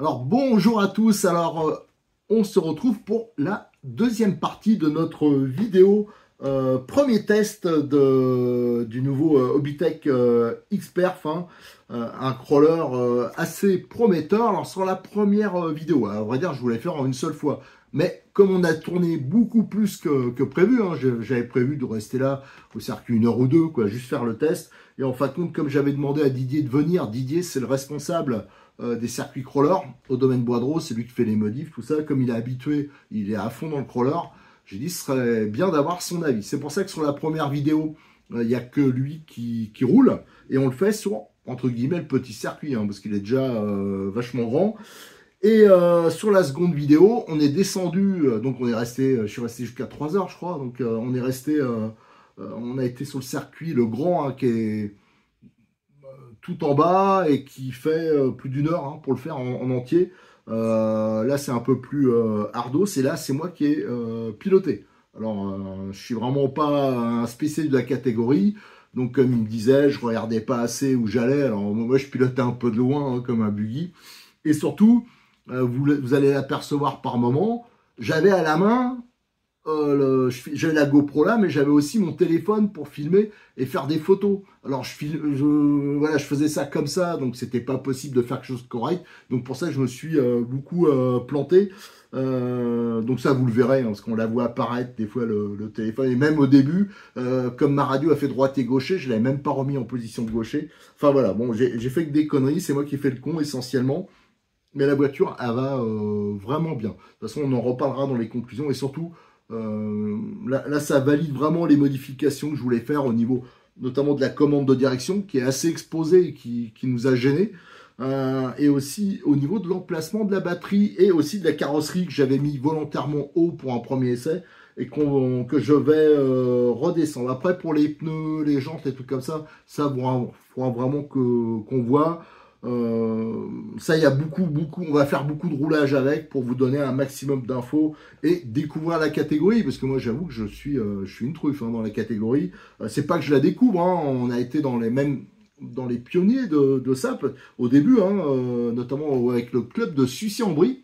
Alors bonjour à tous, on se retrouve pour la deuxième partie de notre vidéo premier test du nouveau Hobbytech Xperf, un crawler assez prometteur. Alors sur la première vidéo, à vrai dire je voulais faire en une seule fois, mais comme on a tourné beaucoup plus que prévu, j'avais prévu de rester là au circuit 1 heure ou deux, juste faire le test, et en fin de compte comme j'avais demandé à Didier de venir, Didier c'est le responsable des circuits crawler au domaine Bois-de-Rose, c'est lui qui fait les modifs, tout ça, comme il est habitué, il est à fond dans le crawler, j'ai dit ce serait bien d'avoir son avis. C'est pour ça que sur la première vidéo, il n'y a que lui qui roule, et on le fait sur, entre guillemets, le petit circuit, parce qu'il est déjà vachement grand. Et sur la seconde vidéo, on est descendu, donc on est resté, je suis resté jusqu'à 3 heures je crois, donc on est resté, on a été sur le circuit, le grand, qui est tout en bas et qui fait plus d'une heure pour le faire en entier. Là c'est un peu plus ardos, et là c'est moi qui ai piloté. Alors je suis vraiment pas un spécialiste de la catégorie, donc comme il me disait, je regardais pas assez où j'allais, alors moi je pilotais un peu de loin comme un buggy, et surtout vous allez l'apercevoir par moment, j'avais à la main j'avais la GoPro là, mais j'avais aussi mon téléphone pour filmer et faire des photos. Alors voilà, je faisais ça comme ça, donc c'était pas possible de faire quelque chose de correct. Donc pour ça, je me suis beaucoup planté. Donc ça, vous le verrez, parce qu'on la voit apparaître des fois le téléphone. Et même au début, comme ma radio a fait droite et gaucher, je l'avais même pas remis en position de gaucher. Enfin voilà, bon, j'ai fait que des conneries. C'est moi qui ai fait le con essentiellement. Mais la voiture, elle va vraiment bien. De toute façon, on en reparlera dans les conclusions. Et surtout, là, ça valide vraiment les modifications que je voulais faire au niveau notamment de la commande de direction qui est assez exposée et qui nous a gêné, et aussi au niveau de l'emplacement de la batterie et aussi de la carrosserie que j'avais mis volontairement haut pour un premier essai et que je vais redescendre. Après pour les pneus, les jantes et tout comme ça faudra vraiment qu'on voit. Ça, il y a beaucoup, on va faire beaucoup de roulage avec pour vous donner un maximum d'infos et découvrir la catégorie, parce que moi j'avoue que je suis une truffe dans la catégorie. C'est pas que je la découvre, on a été dans les pionniers de ça au début, notamment avec le club de Sucy-en-Brie.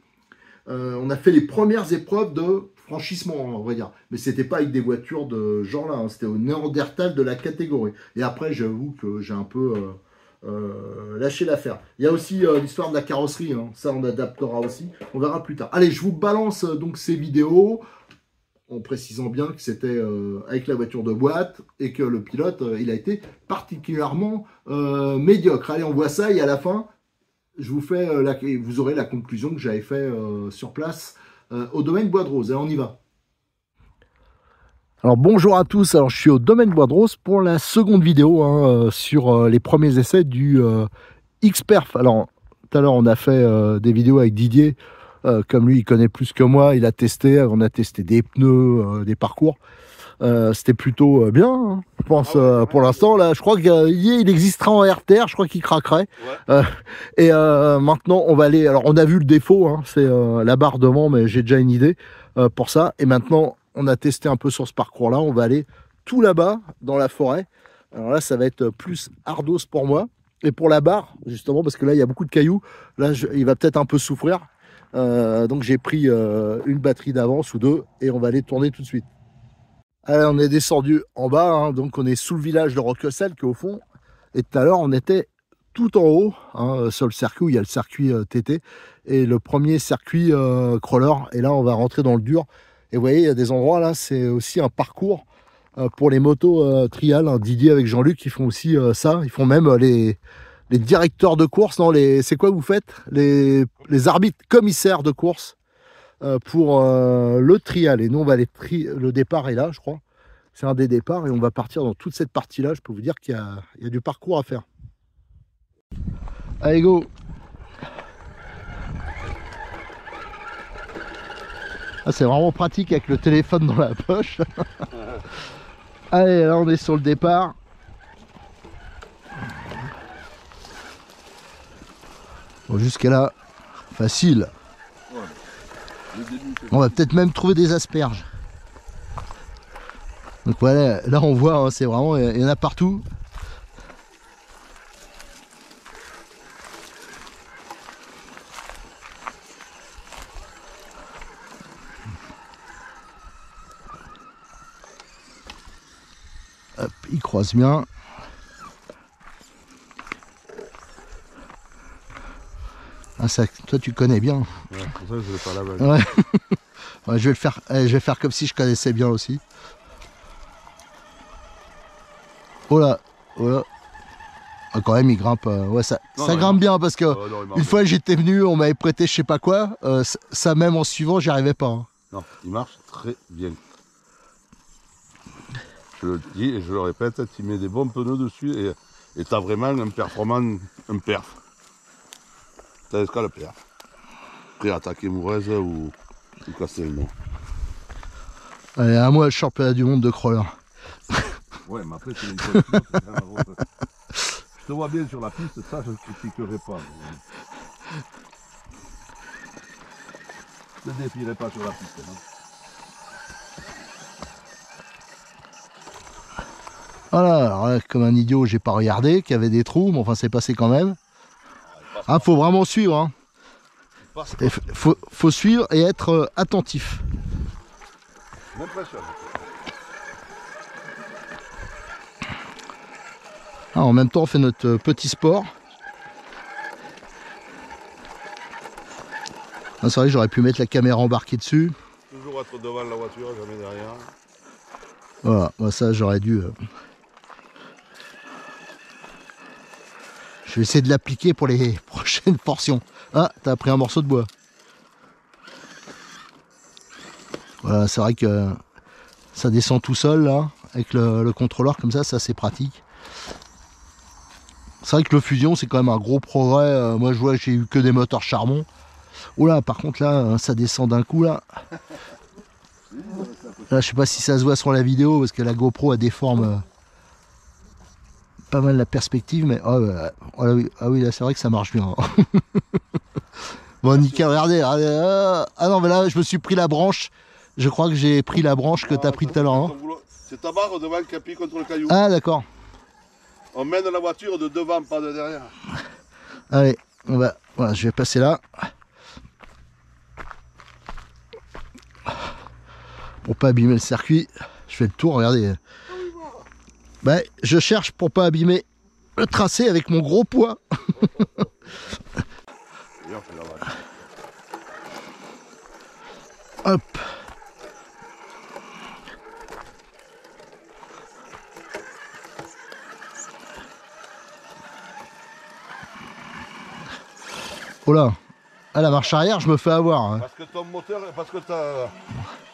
On a fait les premières épreuves de franchissement, on va dire, mais c'était pas avec des voitures de genre là, c'était au Néandertal de la catégorie. Et après, j'avoue que j'ai un peu lâcher l'affaire. Il y a aussi l'histoire de la carrosserie, ça on adaptera aussi, on verra plus tard. Allez, je vous balance donc ces vidéos en précisant bien que c'était avec la voiture de boîte et que le pilote il a été particulièrement médiocre. Allez, on voit ça et à la fin je vous fais vous aurez la conclusion que j'avais fait sur place au domaine Bois-de-Rose. Et on y va. Alors bonjour à tous, alors je suis au domaine Bois-de-Rose pour la seconde vidéo sur les premiers essais du Xperf. Alors tout à l'heure on a fait des vidéos avec Didier, comme lui il connaît plus que moi, il a testé, on a testé des pneus, des parcours. C'était plutôt bien, je pense, pour l'instant. Là, je crois qu'il existera en RTR, je crois qu'il craquerait. Ouais. Et maintenant on va aller, alors on a vu le défaut, c'est la barre devant, mais j'ai déjà une idée pour ça. Et maintenant on a testé un peu sur ce parcours-là. On va aller tout là-bas, dans la forêt. Alors là, ça va être plus ardos pour moi. Et pour la barre, justement, parce que là, il y a beaucoup de cailloux. Là, il va peut-être un peu souffrir. Donc, j'ai pris une batterie d'avance ou deux. Et on va aller tourner tout de suite. Alors, on est descendu en bas. Donc, on est sous le village de Roquessel, qui est au fond. Et tout à l'heure, on était tout en haut, sur le circuit où il y a le circuit TT. Et le premier circuit crawler. Et là, on va rentrer dans le dur. Et vous voyez, il y a des endroits là, c'est aussi un parcours pour les motos trial. Didier avec Jean-Luc, ils font aussi ça. Ils font même les directeurs de course. Non, c'est quoi vous faites les arbitres commissaires de course pour le trial. Et nous, on va le départ est là, je crois. C'est un des départs et on va partir dans toute cette partie-là. Je peux vous dire qu'il y a du parcours à faire. Allez, go! Ah, c'est vraiment pratique avec le téléphone dans la poche. Allez, là on est sur le départ. Bon, jusqu'à là, facile. On va peut-être même trouver des asperges. Donc voilà, là on voit, hein, c'est vraiment, il y en a partout. Hop, il croise bien. Ah, ça, toi tu connais bien. Ouais, pour ça je vais pas là-bas. Ouais. Ouais, je vais faire comme si je connaissais bien aussi. Oh là, oh là. Ah, quand même il grimpe. Ouais, ça grimpe bien parce que une fois j'étais venu, on m'avait prêté je sais pas quoi. Ça même en suivant, j'y arrivais pas. Hein. Non, il marche très bien. Je le dis et je le répète, tu mets des bons pneus dessus et tu as vraiment un performant, un perf. T'as l'escale perf. Prêt à attaquer Mourez ou Castelnau. Allez, à moi le championnat du monde de crawler. Ouais, mais après c'est une voiture, je te vois bien sur la piste, ça je ne critiquerai pas. Je ne défierai pas sur la piste. Hein. Voilà, alors là, comme un idiot, j'ai pas regardé qu'il y avait des trous, mais enfin c'est passé quand même. Ah, faut vraiment suivre. Hein. Faut suivre et être attentif. M'impressionne. Ah, en même temps, on fait notre petit sport. Ah, c'est vrai que j'aurais pu mettre la caméra embarquée dessus. Toujours être devant la voiture, jamais derrière. Voilà, moi ça j'aurais dû. Je vais essayer de l'appliquer pour les prochaines portions. Ah, t'as pris un morceau de bois. Voilà, c'est vrai que ça descend tout seul là, avec le contrôleur comme ça, c'est pratique. C'est vrai que le fusion c'est quand même un gros progrès. Moi je vois que j'ai eu que des moteurs charbon. Oula, par contre là, ça descend d'un coup là. Là, je sais pas si ça se voit sur la vidéo parce que la GoPro elle déforme pas mal la perspective, mais oh, ah oui, là c'est vrai que ça marche bien. Bon, nickel, regardez. Ah non, mais là je me suis pris la branche. Je crois que j'ai pris la branche que t'as pris tout à l'heure. Hein. C'est ta barre devant qui appuie contre le caillou. Ah d'accord. On mène la voiture de devant, pas de derrière. Allez, on va. Voilà, je vais passer là. Pour pas abîmer le circuit, je fais le tour, regardez. Bah, je cherche pour pas abîmer le tracé avec mon gros poids. Hop. Oh là, à la marche arrière, je me fais avoir. Hein. Parce que ton moteur, parce que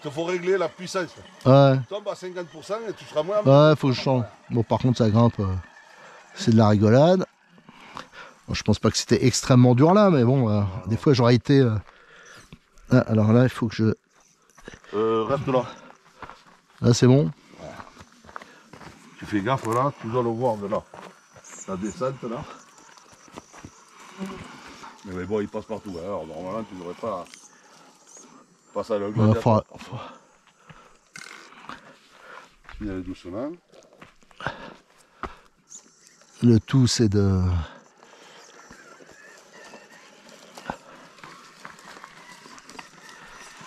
il faut régler la puissance. Ouais. Tu tombes à 50% et tu seras moins. Ouais, faut que je change. Bon, par contre, ça grimpe. C'est de la rigolade. Bon, je pense pas que c'était extrêmement dur là, mais bon, des fois j'aurais été. Ah, alors là, il faut que je. Reste là. Là, c'est bon. Tu fais gaffe là, tu dois le voir de là. La descente là. Mais bon, il passe partout. Hein. Alors normalement, tu n'aurais pas passer à le gladiateur. Tu viens aller doucement. Le tout, c'est de.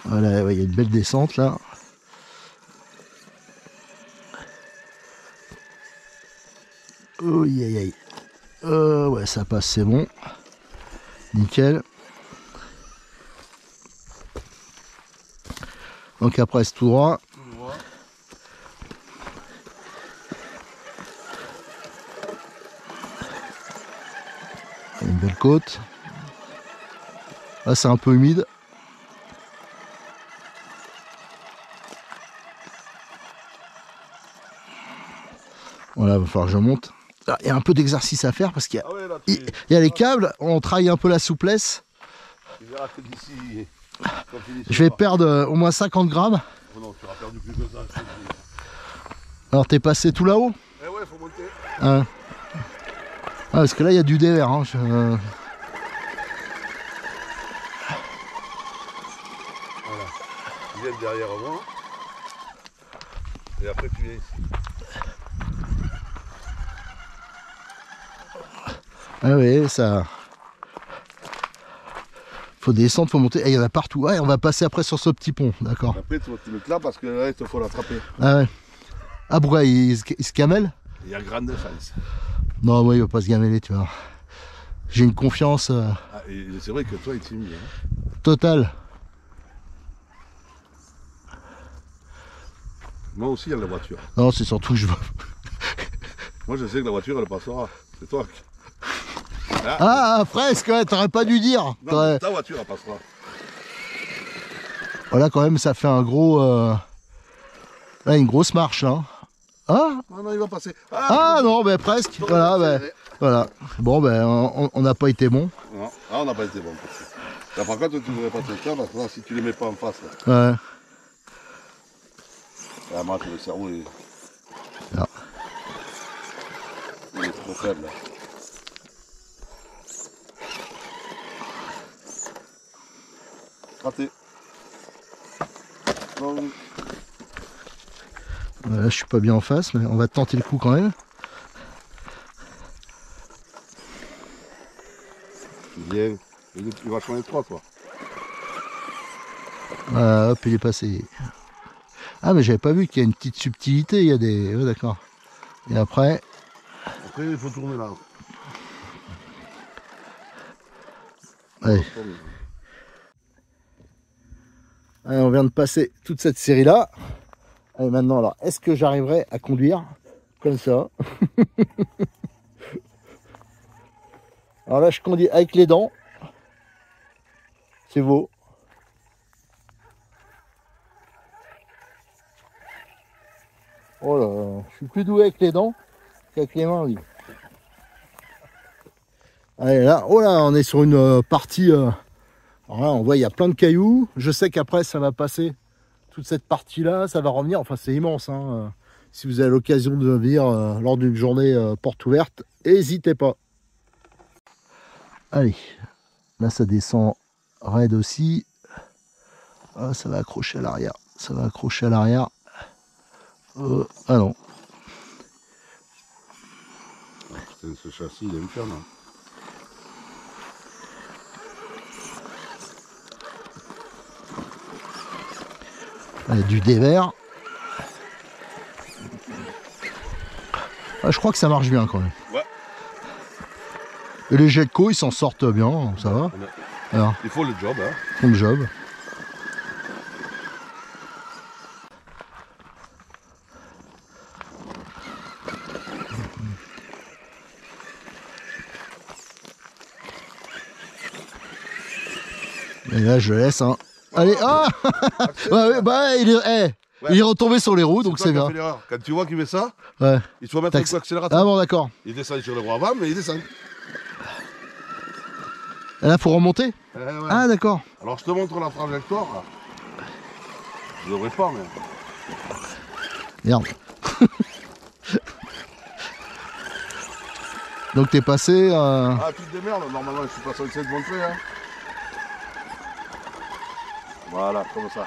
Voilà, il y a une belle descente là. Oh, aïe aïe. Ouais, ça passe, c'est bon. Nickel. Donc après, c'est tout droit. Une belle côte. Là, c'est un peu humide. Voilà, il va falloir que je monte. Il y a un peu d'exercice à faire parce qu'il y a les câbles, on travaille un peu la souplesse. Tu verras que d'ici Je vais perdre au moins 50 grammes. Oh non, tu auras perdu plus que ça. Je te le dis. Alors t'es passé tout là-haut? Eh ouais, faut monter. Ah, parce que là il y a du dévers. Hein. Voilà. Tu viens derrière moi. Et après tu viens ici. Ah oui, ça... Faut descendre, faut monter. Et il y en a partout. Ouais, on va passer après sur ce petit pont, d'accord. Après tu vas te mettre là parce que là il te faut l'attraper. Ah ouais. Ah pourquoi il se camelle? Il y a grande défense. Non, moi il va pas se gameler, tu vois. J'ai une confiance Ah, et c'est vrai que toi il t'y mis. Hein. totale. Moi aussi il y a la voiture. Non, c'est surtout que je veux... Moi je sais que la voiture elle passera. C'est toi qui... Ah, presque, ouais, t'aurais pas dû dire. Non, ta voiture elle passera. Voilà, quand même, ça fait un gros... Là, une grosse marche, hein. Ah, Non, non, il va passer. ah non, ben presque. Voilà, ben, voilà. Bon, ben, on n'a pas été bon. Non, ah, on n'a pas été bon. Là, par contre, tu ne devrais pas te faire parce que là, si tu les mets pas en face, là. Ouais. Ah, moi, le cerveau est... Non. Il est trop faible. Là. Raté. Non. Là, je suis pas bien en face, mais on va tenter le coup quand même. Bien. Il est vachement étroit, toi. Voilà, hop, il est passé. Ah, mais j'avais pas vu qu'il y a une petite subtilité. Il y a des... Ouais, d'accord. Et après... Après, il faut tourner là. Ouais. Allez, on vient de passer toute cette série-là. Allez, maintenant, alors, est-ce que j'arriverai à conduire comme ça? Alors là, je conduis avec les dents. C'est beau. Oh là, je suis plus doué avec les dents qu'avec les mains, lui. Allez, là, oh là, on est sur une partie... alors là, on voit, il y a plein de cailloux. Je sais qu'après, ça va passer toute cette partie-là. Ça va revenir. Enfin, c'est immense. Hein. Si vous avez l'occasion de venir lors d'une journée porte ouverte, n'hésitez pas. Allez, là, ça descend raide aussi. Ah, ça va accrocher à l'arrière. Ça va accrocher à l'arrière. Ah non. Ce châssis, il est infernal. Allez, du dévers. Ah, je crois que ça marche bien quand même. Ouais. Et les jets de co, ils s'en sortent bien, ça va. Alors, il faut le job, hein. ils font le job. Et là, je laisse. Hein. Allez, ah ouais, bah, il est retombé sur les roues, donc c'est bien. Quand tu vois qu'il fait ça, ouais. il faut mettre un coup d'accélérateur. Ah bon, d'accord. Il descend sur le bras avant, mais il descend. Et là, faut remonter ouais. Ah, d'accord. Alors, je te montre la trajectoire. Là. Je devrais pas, mais... Merde. Donc, t'es passé... Ah, tu te démerdes. Normalement, je suis pas censé te montrer. Hein. Voilà, comme ça.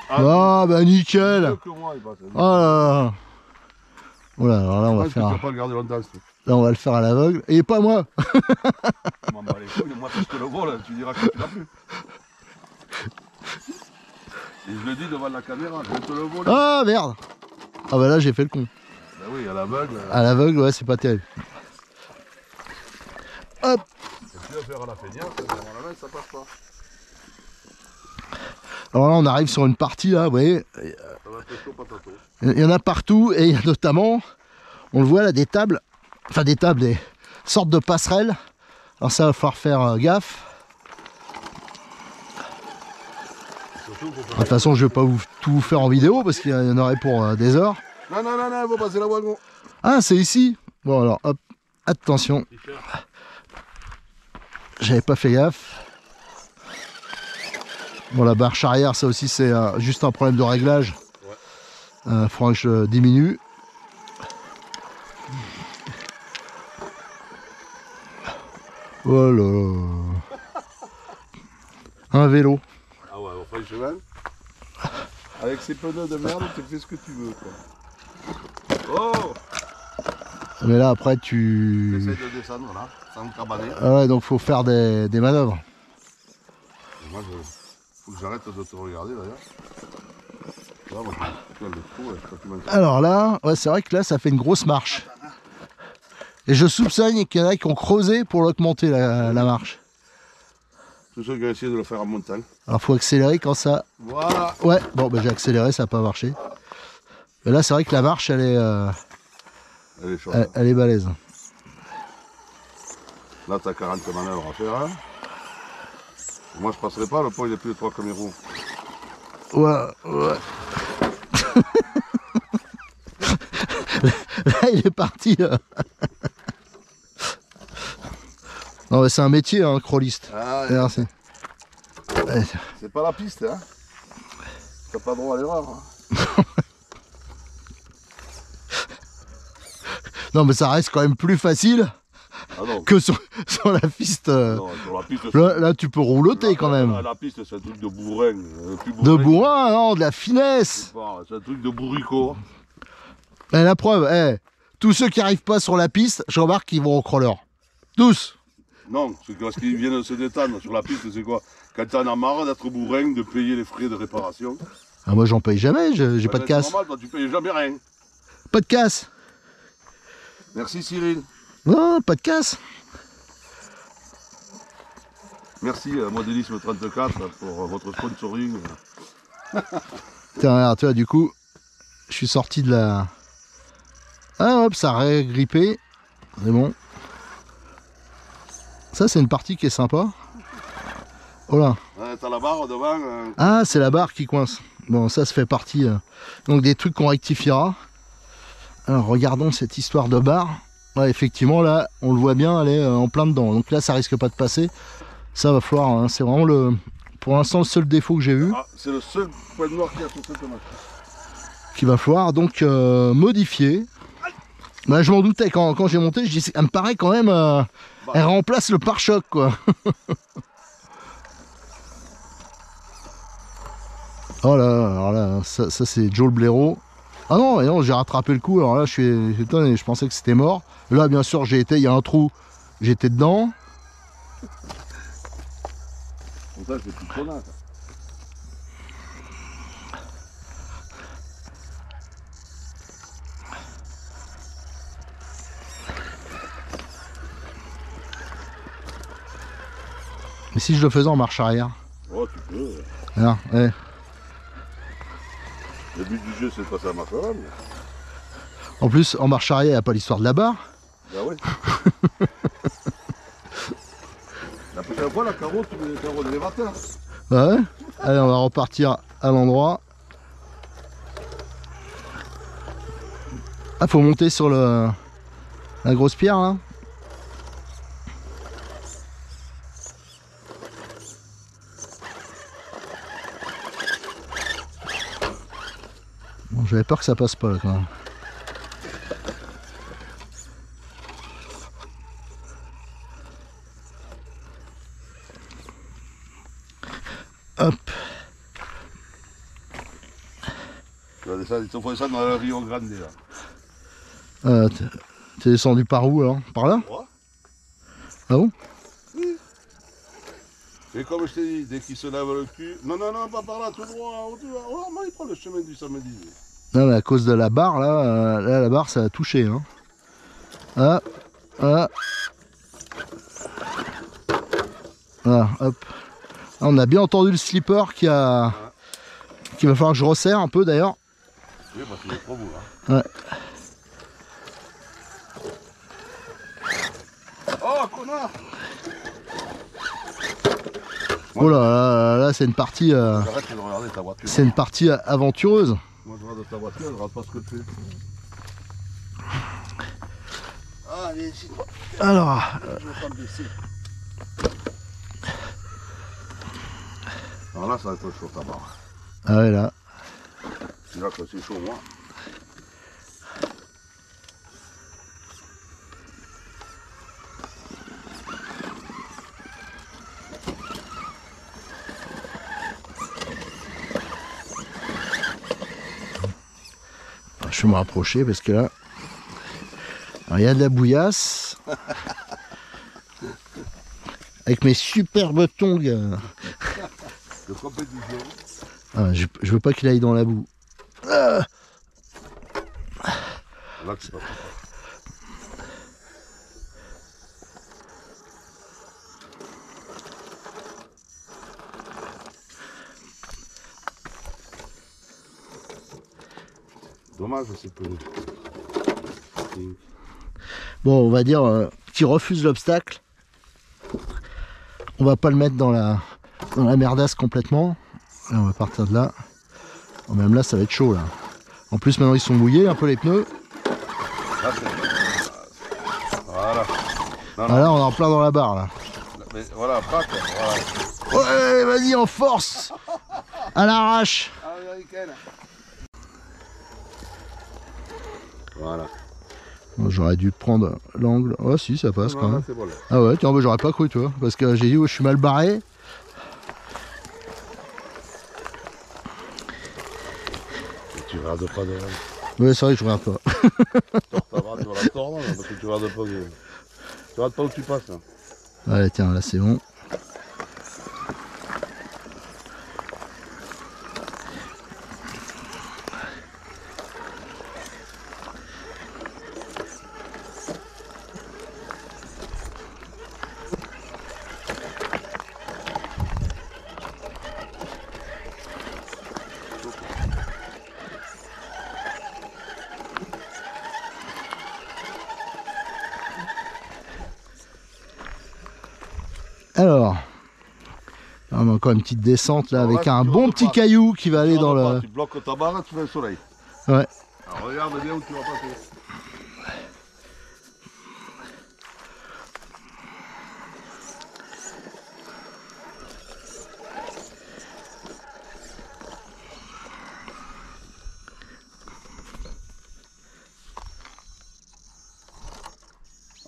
Ah, bah nickel. Que moi, il passe. Oh là là. Voilà, alors là, on va faire... Tu vas pas le garder longtemps, là, on va le faire à l'aveugle. Et pas moi. M'en bats les couilles, moi, si je te le vole, tu diras que tu l'as plus. Et je le dis devant la caméra, je vais te le voler. Ah, merde. Ah bah là, j'ai fait le con. Ben oui, à l'aveugle. À l'aveugle, ouais, c'est pas terrible. Hop. Et tu vas faire à la feignasse, normalement, ça passe pas. Alors là, on arrive sur une partie, là, vous voyez. Il y en a partout, et il y a notamment, on le voit là, des tables, enfin des tables, des sortes de passerelles. Alors ça va falloir faire gaffe. De toute façon, je vais pas tout vous faire en vidéo, parce qu'il y en aurait pour des heures. Non, non, non, non, faut passer la wagon. Ah, c'est ici. Bon, alors, hop, attention. J'avais pas fait gaffe. Bon, la marche arrière, ça aussi, c'est juste un problème de réglage. Ouais. Faudra que je diminue. Voilà. Un vélo. Ah ouais, franchement, avec ces pneus de merde, tu fais ce que tu veux, quoi. Oh! Mais là, après, tu... J'essaie de descendre, là, sans me cabaner. Ah ouais, donc faut faire des manœuvres. Et moi, faut que j'arrête de te regarder, d'ailleurs. Là, moi, je le trou, je sais pas comment ça. Alors là, ouais, c'est vrai que là, ça fait une grosse marche. Et je soupçonne qu'il y en a qui ont creusé pour l'augmenter, la marche. Tous ceux qui ont essayé de le faire en montagne. Alors, faut accélérer quand ça... Voilà! Ouais, bon, bah, j'ai accéléré, ça n'a pas marché. Mais là, c'est vrai que la marche, elle est chaude. elle est balèze. Là, t'as 40 manœuvres à faire. Hein. Moi, je passerai pas, le pont, il est plus étroit que mes roues. Ouais, ouais. Là, il est parti. Non, mais c'est un métier, hein, crawliste. Ah, ouais. Merci. C'est pas la piste, hein. T'as pas droit à l'erreur. Hein. Non, mais ça reste quand même plus facile que sur la piste. Non, sur la piste Là, tu peux rouloter quand même. La piste, c'est un truc de bourrin. De bourrin, non, de la finesse. C'est un truc de bourricot. Et la preuve, tous ceux qui n'arrivent pas sur la piste, je remarque qu'ils vont au crawler. Tous. Non, c'est parce qu'ils viennent se détendre. Sur la piste, c'est quoi? Quand t'en as marre d'être bourrin, de payer les frais de réparation. Ah, moi, j'en paye jamais, j'ai pas de casse. C'est normal, toi, tu payes jamais rien. Pas de casse. Merci Cyril. Non, pas de casse. Merci Modélisme 34 pour votre sponsoring. Tiens, regarde, tu vois, du coup, je suis sorti de la... Ah, hop, ça a régrippé. C'est bon. Ça, c'est une partie qui est sympa. Oh là. Ouais, t'as la barre devant. Ah, c'est la barre qui coince. Bon, ça fait partie donc des trucs qu'on rectifiera. Alors, regardons cette histoire de barre. Ouais, effectivement, là, on le voit bien, elle est en plein dedans. Donc là, ça risque pas de passer. Ça va falloir, hein, c'est vraiment pour l'instant le seul défaut que j'ai vu. Ah, c'est le seul point noir qu'il y a sur cette machine. Qu'il va falloir donc modifier. Bah, je m'en doutais quand j'ai monté, je dis, elle me paraît quand même, elle remplace le pare-choc, quoi. Oh là, alors là, ça c'est Joe le blaireau. Ah non, et non, j'ai rattrapé le coup, alors là je suis étonné, je pensais que c'était mort. Là bien sûr il y a un trou, j'étais dedans. Comme ça, c'est plus connasse. Mais si je le faisais en marche arrière? Oh, tu peux. Alors, ouais. Le but du jeu, c'est de passer à marche avant. Mais... En plus, en marche arrière, il n'y a pas l'histoire de la barre. Bah oui. La prochaine fois, la carreau, tu mets les carreaux d'élévateur. Bah ouais. Allez, on va repartir à l'endroit. Ah, faut monter sur la grosse pierre, là. Bon, j'avais peur que ça passe pas, là, quand même. Hop. Il faut descendre dans le Rio Grande, là. T'es descendu par où, alors? Par là? Ouais. Ah bon? Oui. Et comme je t'ai dit, dès qu'il se lève le cul... Non, non, non, pas par là, tout droit. Oh, non, il prend le chemin du samedi. Non, mais à cause de la barre, là, la barre, ça a touché, hein. Ah, ah. Voilà, hop. Ah, on a bien entendu le slipper qu'il va falloir que je resserre un peu, d'ailleurs. Oui, parce qu'il est trop beau, là. Ouais. Oh, connard! Oh là, c'est une partie... Arrête de regarder ta voiture. c'est une partie aventureuse. Moi, je regarde ta voiture, je regarde pas ce que tu fais. Ah, allez, ici. Alors... Je vais pas me baisser. Voilà, ça va être chaud, ta barre. Ah ouais, là. C'est là que c'est chaud, moi. Je vais me rapprocher parce que là, il y a de la bouillasse. Avec mes superbes tongs. De compétition. Ah, je veux pas qu'il aille dans la boue. Ah, Là, c'est pas ça. Dommage, c'est peu. bon, on va dire qu'il refuse l'obstacle. On va pas le mettre dans la merdasse complètement. Là, on va partir de là. Oh, même là, ça va être chaud là. En plus, maintenant ils sont mouillés un peu les pneus. Là, voilà. Non, Ah, là, on est en plein dans la barre là. Mais voilà, pack, voilà. Ouais, vas-y, en force. À l'arrache. Voilà. Bon, j'aurais dû prendre l'angle. Oh si, ça passe quand même. Bon, Ah ouais, tiens, bah, j'aurais pas cru, toi. Parce que j'ai dit, je suis mal barré. tu regardes pas de... Ouais, c'est vrai que je regarde pas. Ta barre, tu vas la tordre, parce que tu regardes pas, tu regardes pas où tu passes. Là. Allez, tiens, là c'est bon. Alors, on a encore une petite descente là avec un bon petit caillou qui va aller dans le... Tu bloques ta barre, tu mets le soleil. Ouais. Alors regarde bien où tu vas passer.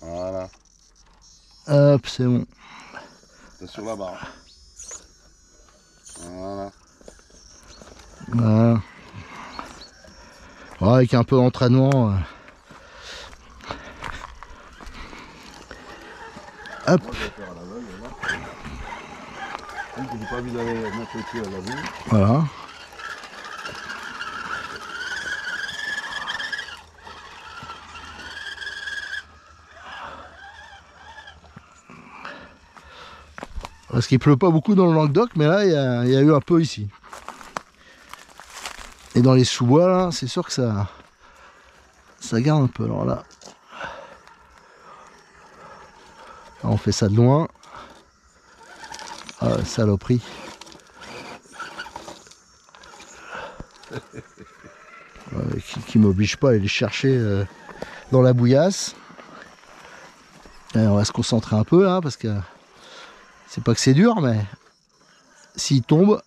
Voilà. Hop, c'est bon. C'est sur la barre. Voilà. Voilà. Ouais, avec un peu d'entraînement. Hop. Tu n'as pas envie d'aller mettre le pied à la boue. Voilà. Parce qu'il pleut pas beaucoup dans le Languedoc, mais là il y a eu un peu ici. Et dans les sous-bois là, c'est sûr que ça garde un peu. Alors là, on fait ça de loin. Ah, saloperie. Qui m'oblige pas à aller les chercher dans la bouillasse. Et on va se concentrer un peu là, parce que c'est pas que c'est dur, mais s'il tombe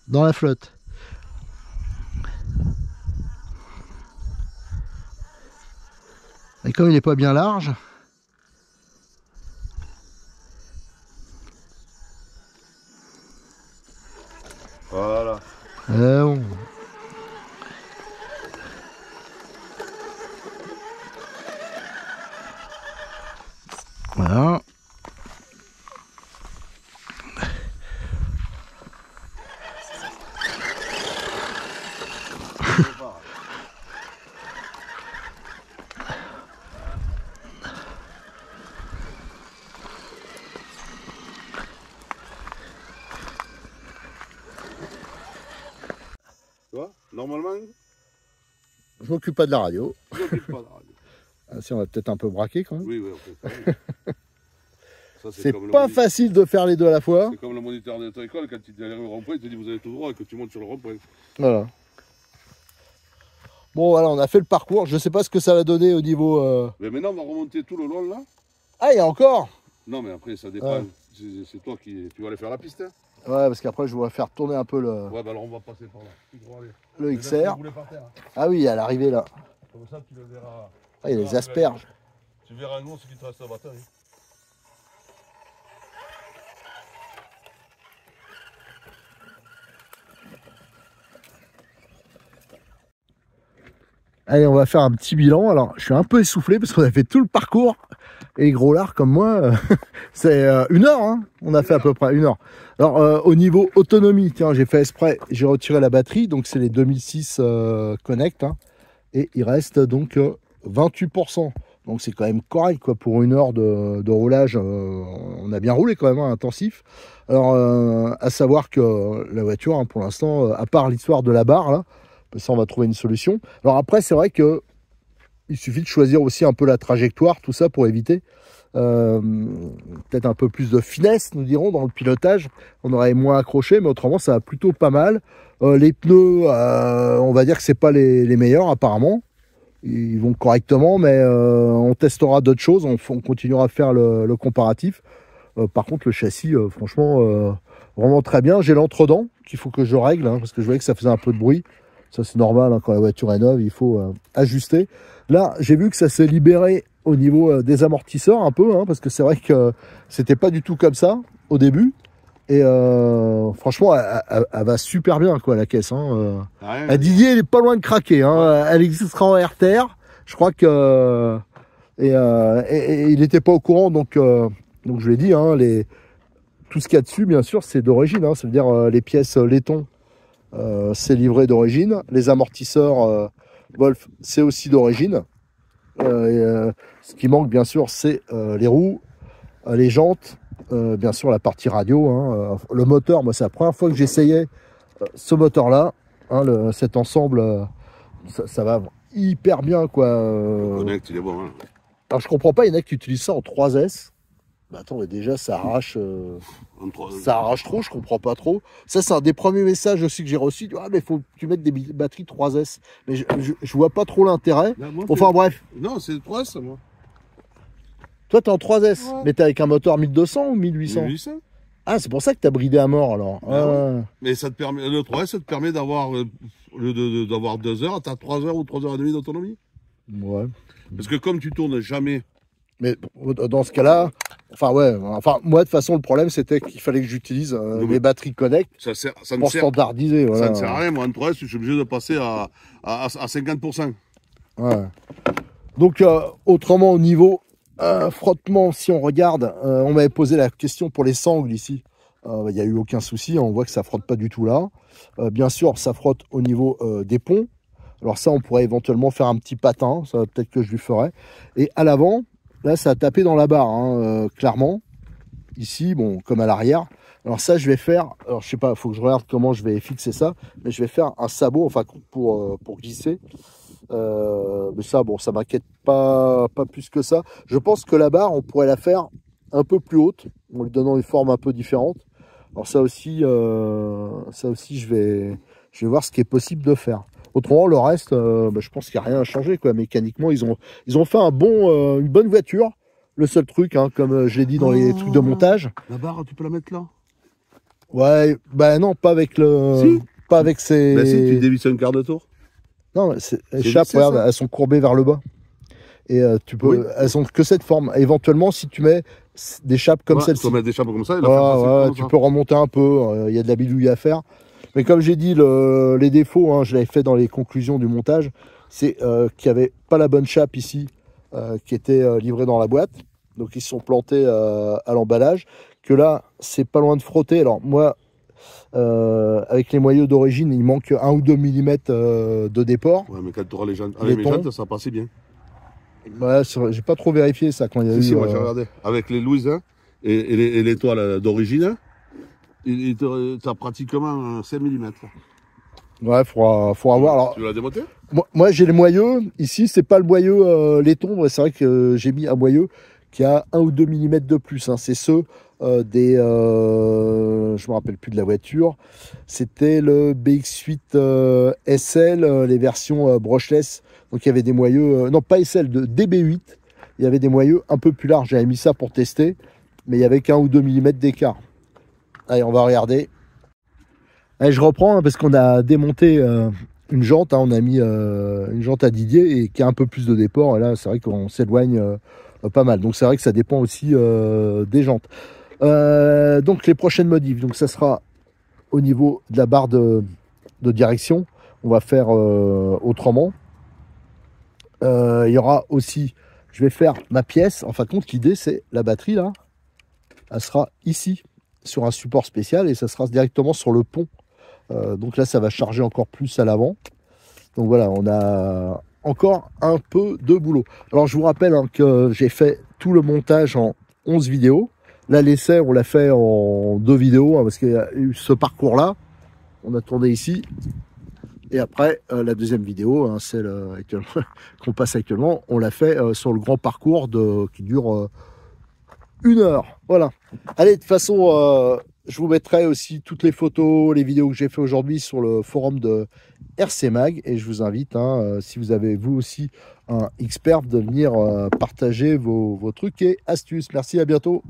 dans la flotte. Et comme il n'est pas bien large, Voilà. bon. Voilà. Tu vois, normalement, Je m'occupe pas de la radio. je m'occupe pas de la radio. Ah, si, on va peut-être un peu braquer quand même. Oui, on fait ça. C'est pas facile de faire les deux à la fois. C'est comme le moniteur de ton école, quand tu arrives au rond-point, il te dit vous allez tout droit et que tu montes sur le rond-point. Voilà. Bon, voilà, on a fait le parcours. Je sais pas ce que ça va donner au niveau... Mais maintenant, on va remonter tout le long là. Ah, il y a encore. Non, mais après, ça dépend. C'est toi qui... Tu vas aller faire la piste, hein. Ouais, parce qu'après, je voudrais faire tourner un peu Ouais, bah alors on va passer par là. le Les asperges XR. roulées par terre, hein. Ah oui, à l'arrivée là. Comme ça, tu le verras. Ah, il y a les asperges. Tu verras un ours qui te reste à batterie. Allez, on va faire un petit bilan. Alors, je suis un peu essoufflé parce qu'on a fait tout le parcours. Et les gros lards comme moi, c'est 1 heure. Hein. On a fait à peu près 1 heure. Alors, au niveau autonomie, tiens, j'ai fait exprès. J'ai retiré la batterie. Donc, c'est les 2006 Connect. Hein, et il reste donc 28%. Donc, c'est quand même correct quoi, pour 1 heure de roulage. On a bien roulé quand même, hein, intensif. Alors, à savoir que la voiture, hein, pour l'instant, à part l'histoire de la barre, là, ça, on va trouver une solution. Alors après, c'est vrai que il suffit de choisir aussi un peu la trajectoire, tout ça, pour éviter. Peut-être un peu plus de finesse, nous dirons, dans le pilotage. On aurait moins accroché, mais autrement, ça va plutôt pas mal. Les pneus, on va dire que c'est pas les meilleurs, apparemment. Ils vont correctement, mais on testera d'autres choses. On continuera à faire le comparatif. Par contre, le châssis, franchement, vraiment très bien. J'ai l'entre-dents qu'il faut que je règle, hein, parce que je voyais que ça faisait un peu de bruit. Ça, c'est normal, hein, quand la voiture est neuve, il faut ajuster. Là, j'ai vu que ça s'est libéré au niveau des amortisseurs un peu, hein, parce que c'est vrai que c'était pas du tout comme ça au début. Et franchement, elle va super bien, quoi, la caisse. Hein. Didier, il est pas loin de craquer. Hein. Elle existera en RTR. Je crois que... Et il n'était pas au courant, donc je l'ai dit, hein, tout ce qu'il y a dessus, bien sûr, c'est d'origine. Hein, ça veut dire les pièces laiton. C'est livré d'origine. Les amortisseurs Wolf, c'est aussi d'origine. Ce qui manque, bien sûr, c'est les roues, les jantes, bien sûr, la partie radio. Hein, le moteur, moi, c'est la première fois que j'essayais ce moteur-là. Hein, cet ensemble, ça va hyper bien, quoi. Le Connect, il est bon. Hein. Alors, je comprends pas, il y en a qui utilisent ça en 3S. Bah attends, mais déjà ça arrache, ça arrache trop, je comprends pas trop. Ça, c'est un des premiers messages aussi que j'ai reçu. Ah, mais faut que tu mettes des batteries 3S. Mais je vois pas trop l'intérêt. Enfin bref. Non, c'est 3S, moi. Toi, t'es en 3S, ouais. mais t'es avec un moteur 1200 ou 1800 1800. Ah, c'est pour ça que t'as bridé à mort alors. Ouais. Mais ça te permet, le 3S, ça te permet d'avoir, d'avoir 2 heures, t'as 3 heures ou 3 heures et demie d'autonomie. Ouais. Parce que comme tu tournes jamais. Mais dans ce cas-là, moi de toute façon le problème c'était qu'il fallait que j'utilise mes batteries Connect pour standardiser. Voilà. Ça ne sert à rien, moi en 3S je suis obligé de passer à 50%. Ouais. Donc autrement au niveau frottement, si on regarde, on m'avait posé la question pour les sangles ici. Il n'y a eu aucun souci, on voit que ça frotte pas du tout là. Bien sûr ça frotte au niveau des ponts. Alors ça on pourrait éventuellement faire un petit patin, ça peut-être que je lui ferai. Et à l'avant, là, ça a tapé dans la barre, hein, clairement. Ici, bon, comme à l'arrière. Alors ça, je vais faire... Alors, je sais pas, il faut que je regarde comment je vais fixer ça. Mais je vais faire un sabot, enfin, pour glisser. Mais ça, bon, ça m'inquiète pas plus que ça. Je pense que la barre, on pourrait la faire un peu plus haute, en lui donnant une forme un peu différente. Alors ça aussi, je vais voir ce qui est possible de faire. Autrement, le reste, je pense qu'il n'y a rien à changer, quoi. Mécaniquement, ils ont fait une bonne voiture. Le seul truc, hein, comme je l'ai dit dans les trucs de montage. La barre, tu peux la mettre là? Ouais, bah non, pas avec pas avec ces... Bah si, tu dévisses un quart de tour. Non, les chapes, regarde, elles sont courbées vers le bas. Et tu peux... Oui. Elles ont que cette forme. Éventuellement, si tu mets des chapes comme celle-ci. Tu peux mettre des chapes comme ça. Tu peux remonter un peu. Il y a de la bidouille à faire. Mais comme j'ai dit, les défauts, hein, je l'avais fait dans les conclusions du montage, c'est qu'il n'y avait pas la bonne chape ici qui était livrée dans la boîte. Donc ils se sont plantés à l'emballage. Que là, c'est pas loin de frotter. Alors moi, avec les moyeux d'origine, il manque 1 ou 2 mm de déport. Ouais, mais quand tu auras les jantes, avec mes jantes, ça passait bien. Ouais, j'ai pas trop vérifié ça quand il y a eu... Si, moi j'ai regardé. Avec les Louise hein, et les toiles d'origine, hein, tu as pratiquement 5 mm. Ouais, faudra voir. Alors, tu l'as démonté? Moi j'ai les moyeux. Ici, c'est pas le moyeu laiton. C'est vrai que j'ai mis un moyeu qui a 1 ou 2 mm de plus. Hein. C'est ceux des... je me rappelle plus de la voiture. C'était le BX8 SL, les versions brushless. Donc il y avait des moyeux... non, pas SL, de DB8. Il y avait des moyeux un peu plus larges. J'avais mis ça pour tester. Mais il y avait qu'1 ou 2 mm d'écart. Allez, on va regarder. Allez, je reprends hein, parce qu'on a démonté une jante. Hein, on a mis une jante à Didier et qui a un peu plus de déport. Et là, c'est vrai qu'on s'éloigne pas mal. Donc, c'est vrai que ça dépend aussi des jantes. Donc, les prochaines modifs. Donc, ça sera au niveau de la barre de direction. On va faire autrement. Il y aura aussi, je vais faire ma pièce. En fin de compte, l'idée, c'est la batterie là. Elle sera ici sur un support spécial et ça sera directement sur le pont. Donc là, ça va charger encore plus à l'avant. Donc voilà, on a encore un peu de boulot. Alors, je vous rappelle hein, que j'ai fait tout le montage en 11 vidéos. Là, l'essai, on l'a fait en 2 vidéos hein, parce qu'il y a eu ce parcours-là. On a tourné ici. Et après, la deuxième vidéo, hein, celle qu'on passe actuellement, on l'a fait sur le grand parcours qui dure 1 heure. Voilà. Allez, de toute façon, je vous mettrai aussi toutes les photos, les vidéos que j'ai fait aujourd'hui sur le forum de RC Mag. Et je vous invite, hein, si vous avez vous aussi un expert, de venir partager vos trucs et astuces. Merci, à bientôt.